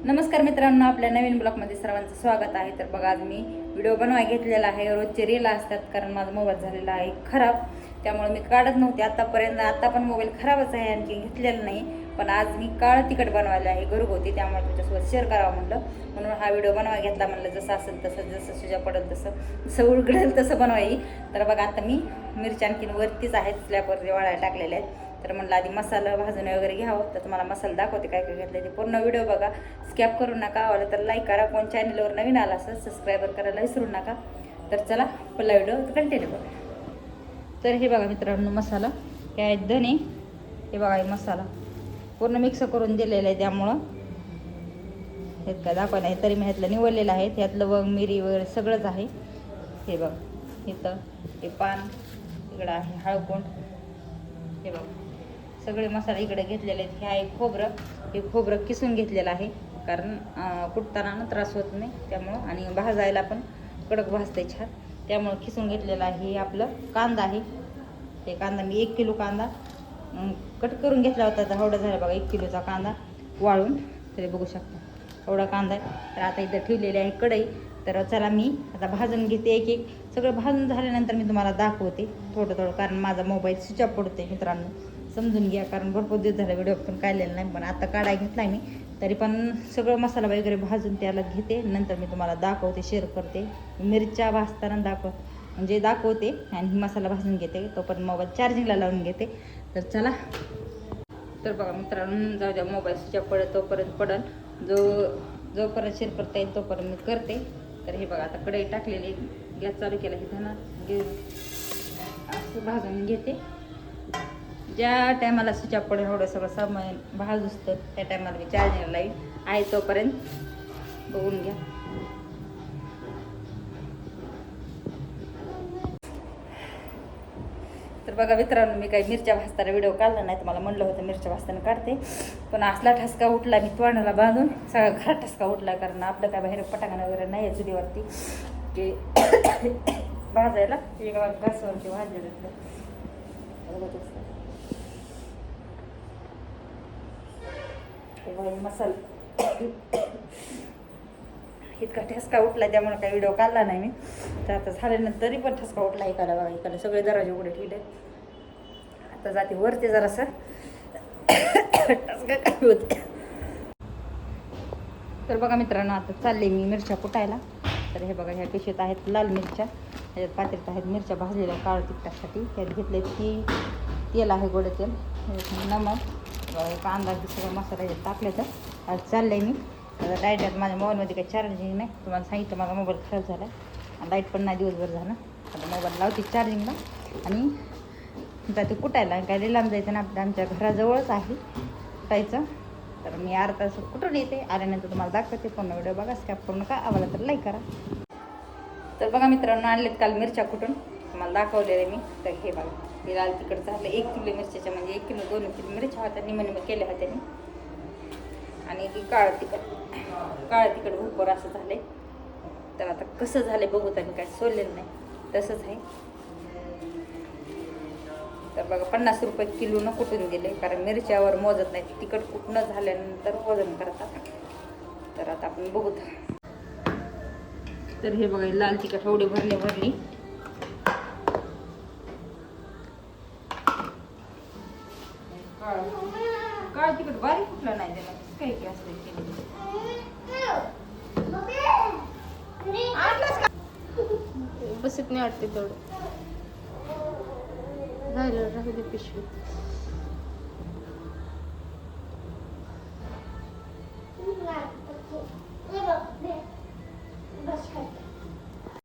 नमस्कार मित्रांनो, आपल्या नवीन ब्लॉगमध्ये सर्वांचं स्वागत आहे. तर बघा, आज मी व्हिडिओ बनवायला घेतलेला आहे. रोजचे रील असतात कारण माझा मोबाईल झालेला आहे खराब, त्यामुळे मी काढत नव्हते आतापर्यंत. आता पण मोबाईल खराबच आहे, आणखी घेतलेला नाही. पण आज मी काळं तिखट बनवायला आहे घरगुती, त्यामुळे तुमच्यासोबत शेअर करावं म्हटलं, म्हणून हा व्हिडिओ बनवायला घेतला. म्हणलं जसं असेल तसं, जसं सुजा पडेल तसं, जसं उघडेल तसं बनवाई. तर बघा, आता मी मिरच्या आणखीन वरतीच आहेत, स्लॅबवरती वाळायला टाकलेल्या आहेत. तर म्हटलं आधी मसाला भाजून वगैरे घ्यावं, तर तुम्हाला मसाला दाखवते काय काय घेतलं ते. पूर्ण व्हिडिओ बघा, स्किप करू नका. आवडलं तर लाईक करा, कोण चॅनलवर नवीन आला असेल सबस्क्राईबर करायला विसरू नका. तर चला पहिला व्हिडिओ कंटिन्यू बघा. तर हे बघा मित्रांनो, मसाला हे आहेत धने, हे बघा हे मसाला पूर्ण मिक्स करून दिलेलं आहे, त्यामुळं हे काय दाखवा नाही तरी मी ह्यातलं निवडलेलं आहे. ह्यात लवंग मिरी वगैरे सगळंच आहे. हे बघ इथं हे पान, इकडं आहे हळकुंड, हे बघ सगळे मसाले इकडे घेतलेले आहेत. हे आहे खोबरं, हे खोबरं किसून घेतलेलं आहे कारण कुटताना त्रास होत नाही त्यामुळं, आणि भाजायला पण कडक भाजते छान, त्यामुळं खिसून घेतलेलं आहे. हे आपलं कांदा आहे, हे कांदा मी 1 किलो कांदा कट करून घेतला होता. तर एवढा झाला बघा 1 किलोचा कांदा वाळून, तरी बघू शकता एवढा कांदा आहे. तर आता इथं ठेवलेली आहे कढई. तर चला मी आता भाजून घेते एक एक. सगळं भाजून झाल्यानंतर मी तुम्हाला दाखवते थोडं थोडं, कारण माझा मोबाईल स्विच ऑफ पडते मित्रांनो, समजून घ्या. कारण भरपूर दिवस झाला व्हिडिओ पण काढलेला नाही, पण आता काढायला घेतला मी. तरी पण सगळं मसाला वगैरे भाजून त्याला घेते, नंतर मी तुम्हाला दाखवते, शेअर करते. मिरच्या भाजताना दाखवते आणि मसाला भाजून घेते. तोपर्यंत मोबाईल चार्जिंगला लावून घेते. तर चला. तर बघा मित्रांनो, जाऊ द्या मोबाईल स्विच ऑफ पडेल तोपर्यंत पडेल, जोपर्यंत शेअर करता येईल तोपर्यंत मी करते. तर हे बघा, आता कढई टाकलेली, गॅस चालू केला, हे धना असं भाजून घेते. ज्या टायमाला स्विच ऑफ पडेल एवढं सगळं सामान भाज असतं, त्या टायमाला मी चार्जिंगला लाईन आहे तोपर्यंत बघून घ्या. तर बघा मित्रांनो, मी काही मिरच्या भाजताना व्हिडिओ काढला नाही. तुम्हाला म्हणलं होतं मिरच्या भाजताना काढते, पण असला ठसका उठला, मी तोंडाला बांधून सगळा घरात ठसका उठला. कारण आपलं काय बाहेर पटांगण वगैरे नाही आहे चुलीवरती की भाजायला, एक गॅसवरती भाजलेलं मसाला इतका ठसका उठला, त्यामुळे काही व्हिडिओ काढला नाही मी. तर आता झाल्यानंतर तरी पण ठसका उठला. एकाला बघा, एकाला सगळे दरवाजे उघडे ठेवले. आता जाते वरती जरासं ठसका काय होते. तर बघा मित्रांनो, आता चालले मी मिरच्या कुटायला. तर हे बघा, ह्या पिशवीत आहेत लाल मिरच्या, ह्याच्यात पातेल्यात आहेत मिरच्या भाजलेल्या काळं तिखटासाठी. ह्यात घेतले तेल आहे, गोडं तेल, नमक, कांदा, सगळं मसाला ह्याच्यात टाकले. तर आज चाललंय मी. आता लाईट माझ्या मोबाईलमध्ये काही चार्जिंग नाही, तुम्हाला सांगितलं माझा मोबाईल खराब झाला आहे, लाईट पण नाही दिवसभर झालं. आता मोबाईल लावते चार्जिंगला आणि जाते कुटायला. काय लांब जायचं ना, आमच्या घराजवळच आहे कुटायचं. तर मी अर्धा तास कुठून येते, आल्यानंतर तुम्हाला दाखवते. पूर्ण व्हिडिओ बघा, स्किप करू नका. आवडला तर लाईक करा. तर बघा मित्रांनो, आणलेत काल मिरच्या कुठून तुम्हाला दाखवलेले मी. तर हे बघा, हे लाल तिखट झालं 1 किलो मिरच्याच्या, म्हणजे 1 किलो 2 किलो मिरच्या होत्या, निम केल्या होत्या मी. आणि ही काळं तिखट भरपूर असं झालं आहे. तर आता कसं झालं बघू, तर मी काय सोडलेलं नाही, तसंच आहे. तर बघा, 50 रुपये किलोनं कुठून दिले, कारण मिरच्यावर मोजत नाही, तिखट कुठनं झाल्यानंतर वजन करतात. तर आता आपण बघू. तर हे बघा, लाल तिखट एवढी भरली. काळ तिखट बारीक कुठलं नाही त्याला, काही की असतं बसत नाही वाटते तेवढं, राहिलं राहू दे पिशवी.